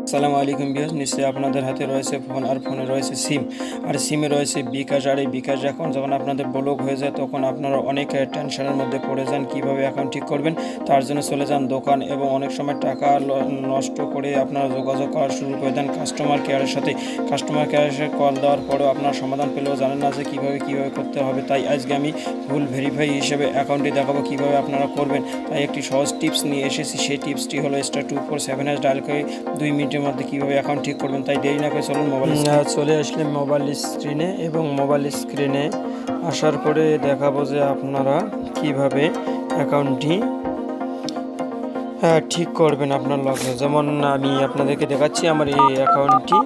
আসসালামু আলাইকুম ভিউয়ার্স, নিশ্চয়ই আপনাদের হাতে রয়েছে ফোন আর ফোনে রয়েছে সিম আর সিমে রয়েছে bKash। আর এই bKash অ্যাকাউন্ট যখন আপনাদের ব্লক হয়ে যায় তখন আপনারা অনেক টেনশনের মধ্যে পড়ে যান কিভাবে অ্যাকাউন্ট ঠিক করবেন। তার জন্য চলে যান দোকান এবং অনেক সময় টাকা নষ্ট করে আপনারা যোগাযোগ করা শুরু করে দেন কাস্টমার কেয়ারের সাথে। কাস্টমার কেয়ারে কল দেওয়ার পরেও আপনারা সমাধান পেলেও জানেন না যে কীভাবে করতে হবে। তাই আজকে আমি ফুল ভেরিফাই হিসেবে অ্যাকাউন্টটি দেখাবো কীভাবে আপনারা করবেন। তাই একটি সহজ টিপস নিয়ে এসেছি। সেই টিপসটি হলো *247# ডায়াল করে 2 মিনিটের মধ্যে কীভাবে অ্যাকাউন্ট ঠিক করবেন। তাই দেরি না করে চলুন মোবাইল চলে আসলে মোবাইল স্ক্রিনে, এবং মোবাইল স্ক্রিনে আসার পরে দেখাবো যে আপনারা কিভাবে অ্যাকাউন্টটি ঠিক করবেন আপনার লগে। যেমন আমি আপনাদেরকে দেখাচ্ছি আমার এই অ্যাকাউন্টটি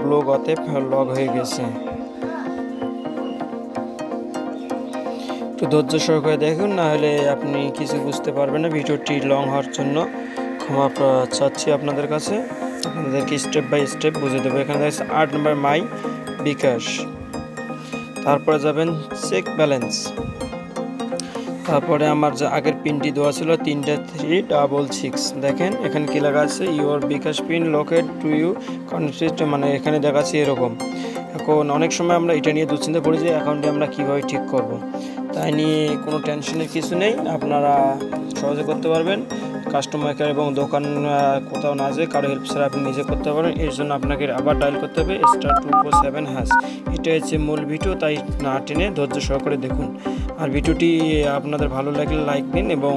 ব্লক হতে লগ হয়ে গেছে। একটু ধৈর্য সহকারে দেখুন, না হলে আপনি কিছু বুঝতে পারবেন না। ভিডিওটি লং হওয়ার জন্য ক্ষমা চাচ্ছি আপনাদের কাছে। আপনাদেরকে স্টেপ বাই স্টেপ বুঝে দেবো। এখানে দেখছে 8 নম্বর মাই bKash, তারপরে যাবেন চেক ব্যালেন্স, তারপরে আমার যে আগের পিনটি দেওয়া ছিল 336, দেখেন এখানে কি লেখা আছে your bKash PIN locate to you confused, মানে এখানে দেখাচ্ছে এরকম। এখন অনেক সময় আমরা এটা নিয়ে দুশ্চিন্তা পড়ি যে অ্যাকাউন্টে আমরা কীভাবে ঠিক করব। তাই নিয়ে কোনো টেনশনের কিছু নেই, আপনারা সহজে করতে পারবেন। কাস্টমার কেয়ার এবং দোকান কোথাও না যেয়ে কারো হেল্প ছাড়া আপনি নিজে করতে পারেন। এর জন্য আপনাকে আবার ডায়াল করতে হবে *247#। এটা হচ্ছে মূল ভিডিও, তাই না টেনে ধৈর্য সহকারে দেখুন। আর ভিডিওটি আপনাদের ভালো লাগলে লাইক দিন এবং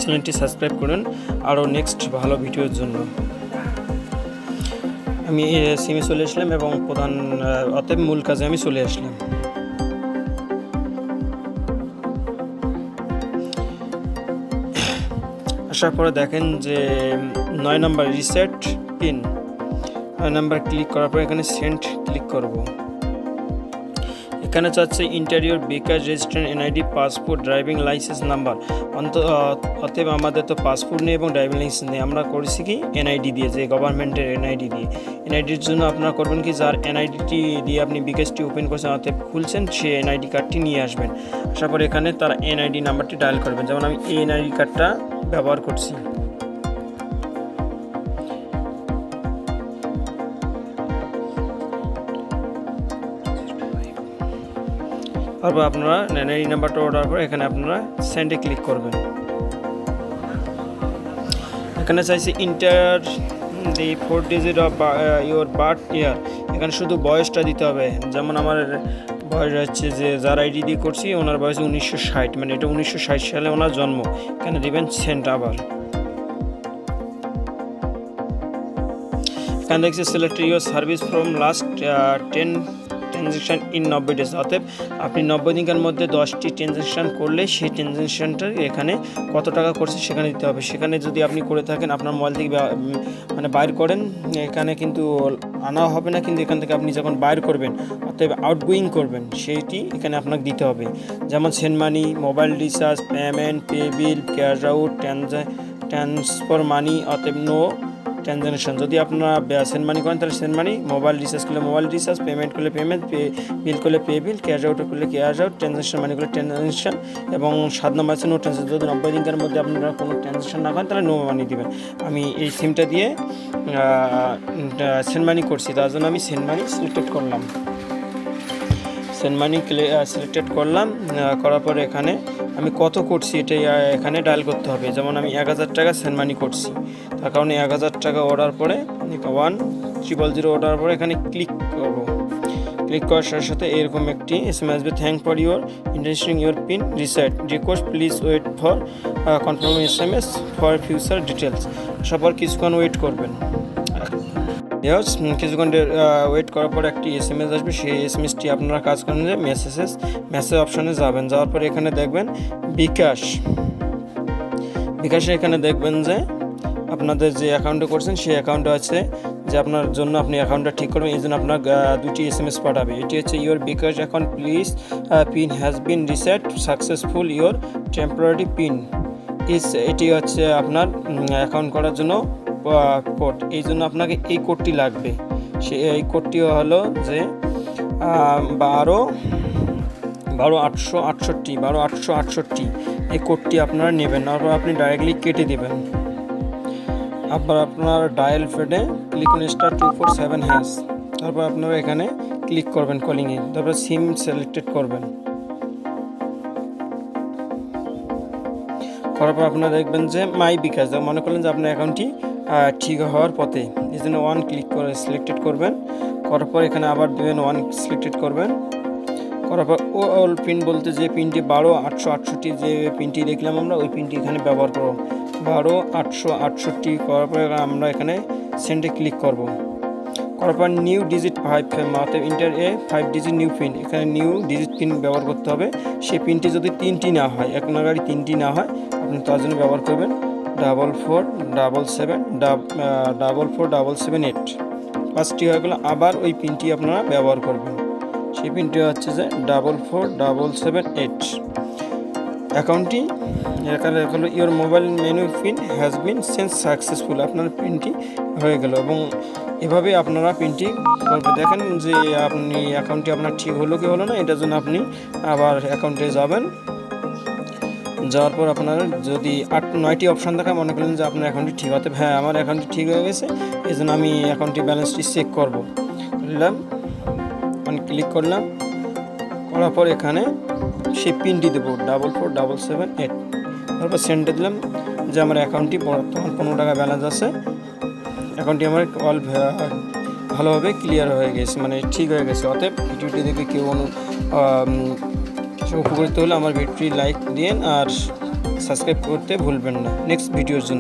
চ্যানেলটি সাবস্ক্রাইব করুন আরও নেক্সট ভালো ভিডিওর জন্য। আমি সিমে চলে আসলাম এবং অতএব মূল কাজে আমি চলে আসলাম। আসার পরে দেখেন যে 9 নম্বর রিসেট পিন, 9 নম্বর ক্লিক করার পর এখানে সেন্ড ক্লিক করব। এখানে চাচ্ছে interior bKash registration NID passport driving licence number. অতএব আমাদের তো পাসপোর্ট নেই এবং ড্রাইভিং লাইসেন্স নেই, আমরা করেছি কি এনআইডি দিয়ে, যে গভর্নমেন্টের এনআইডি দিয়ে। এনআইডির জন্য আপনারা করবেন কি, যার এনআইডিটি দিয়ে আপনি bKashটি ওপেন করছেন অতএব খুলছেন, সে এনআইডি কার্ডটি নিয়ে আসবেন। আসার পর এখানে তার এনআইডি নাম্বারটি ডায়াল করবেন। যেমন আমি এই এনআইডি কার্ডটা ব্যবহার করছি। তারপর আপনারা এনআইডি নাম্বারটা অর্ডার করে এখানে আপনারা সেন্ডে ক্লিক করবেন। এখানে চাইছে inter the 4 digit of your birth ইয়ার, এখানে শুধু বয়সটা দিতে হবে। যেমন আমার বয়স হচ্ছে, যে যার আইডি দিয়ে করছি ওনার বয়স 1960, মানে এটা 1960 সালে ওনার জন্ম। এখানে দিবেন সেন্ড। আবার এখানে দেখছি select your service from last 10 transaction in 90 days. অতএব আপনি 90 দিনের মধ্যে 10টি ট্রানজ্যাকশান করলে সেই ট্রানজ্যাকশানটা এখানে কত টাকা করছে সেখানে দিতে হবে। সেখানে যদি আপনি করে থাকেন আপনার মোবাইল থেকে মানে বাইর করেন, এখানে কিন্তু আনা হবে না, কিন্তু এখান থেকে আপনি যখন বাইর করবেন অতএব আউটগোয়িং করবেন সেইটি এখানে আপনাকে দিতে হবে। যেমন send money, mobile recharge, payment, pay বিল, ক্যাশ আউট, ট্রান্সফার মানি, অতএব নো ট্রানজ্যাকশন। যদি আপনারা সেন্ড মানি করেন তাহলে সেন্ড মানি, মোবাইল রিচার্জ করলে মোবাইল রিচার্জ, পেমেন্ট করলে পেমেন্ট, বিল করলে পে বিল, ক্যাশ আউট করলে ক্যাশ আউট, ট্রানজ্যাকশন মানি করলে ট্রানজ্যাকশন, এবং 7 নম্বর আছে নো ট্রানজ্যাকশন। যদি 90 দিনের মধ্যে আপনারা কোনো ট্রানজ্যাকশন না করেন তাহলে নো মানি দিবেন। আমি এই সিমটা দিয়ে সেন্ড মানি করছি, তার জন্য আমি সেন্ড মানি সিলেক্টেড করলাম। সেন্ড মানি সিলেক্টেড করলাম, করার পরে এখানে আমি কত করছি এটাই এখানে ডায়াল করতে হবে। যেমন আমি 1000 টাকা সেন্ড মানি করছি, তার কারণে 1000 টাকা অর্ডার পরে 1000 অর্ডার পরে এখানে ক্লিক করব। ক্লিক করার সাথে সাথে এরকম একটি SMS আসবে, thank for your interesting your PIN reset, request please wait for confirm SMS for future details. সবার কিছুক্ষণ ওয়েট করবেন। কিছুক্ষণ ওয়েট করার পর একটি SMS আসবে, সেই SMSটি আপনারা কাজ করেন যে মেসেজ অপশানে যাবেন। যাওয়ার পরে এখানে দেখবেন bKash এখানে দেখবেন যে আপনাদের যে অ্যাকাউন্টে করছেন সেই অ্যাকাউন্টে আছে যে আপনার জন্য আপনি অ্যাকাউন্টটা ঠিক করবেন, এই জন্য আপনার 2টি SMS পাঠাবে। এটি হচ্ছে your bKash account please pin has been reset successful your temporary pin is. এটি হচ্ছে আপনার অ্যাকাউন্ট করার জন্য কোড, এই জন্য আপনাকে এই কোডটি লাগবে। এই কোডটি হলো যে 12868 এই কোডটি আপনারা নেবেন, তারপর আপনি ডাইরেক্টলি কেটে দেবেন। আবার আপনার ডায়াল প্যাডে ক্লিক করুন *247#, তারপর আপনারা এখানে ক্লিক করবেন কলিংয়ে, তারপর সিম সিলেক্টেড করবেন। করার পর আপনারা দেখবেন যে মাই বিকাশ, মনে করলেন যে আপনার অ্যাকাউন্টটি ঠিক হওয়ার পথে, এই জন্য 1 ক্লিক করে সিলেক্টেড করবেন। করার পর এখানে আবার দেবেন 1 সিলেক্টেড করবেন। করার পর অল পিন বলতে যে পিনটি 12868 যে পিনটি দেখলাম আমরা, ওই পিনটি এখানে ব্যবহার করব। 12868 করার পর আমরা এখানে সেন্ডে ক্লিক করব। করার পর নিউ ডিজিট 5, অর্থাৎ ইন্টার এ 5 ডিজিট নিউ পিন, এখানে নিউ ডিজিট পিন ব্যবহার করতে হবে। সেই পিনটি যদি 3টি না হয়, এক নাগাড়ি 3টি না হয়, আপনি তার জন্য ব্যবহার করবেন 44778। 5টি হয়ে গেল, আবার ওই পিনটি আপনারা ব্যবহার করবেন। সেই পিনটি হচ্ছে যে 44778। অ্যাকাউন্টটি এখানে হলো your mobile menu pin has bin change successful, আপনার পিনটি হয়ে গেল। এবং এভাবে আপনারা পিনটি করবে। দেখেন যে আপনি অ্যাকাউন্টটি আপনার ঠিক হলো কি হলো না, এটার জন্য আপনি আবার অ্যাকাউন্টে যাবেন। যাওয়ার পর আপনার যদি 8-9টি অপশান থাকে, মনে করলেন যে আপনার অ্যাকাউন্টটি ঠিক হতে, হ্যাঁ আমার অ্যাকাউন্টটি ঠিক হয়ে গেছে, এই জন্য আমি অ্যাকাউন্টটি ব্যালেন্সটি চেক করবো। করলাম, ক্লিক করলাম, করার পর এখানে সেই পিনটি দেবো 44778। তারপর সেন্ডে দিলাম যে আমার অ্যাকাউন্টটি বর্তমান 15 টাকা ব্যালেন্স আছে, অ্যাকাউন্টটি আমার অল ভালোভাবে ক্লিয়ার হয়ে গেছে, মানে ঠিক হয়ে গেছে। অতএব ভিডিওটি দেখে কেউ উপকৃত হলে আমার ভিডিওটি লাইক দিন আর সাবস্ক্রাইব করতে ভুলবেন না নেক্সট ভিডিওর জন্য।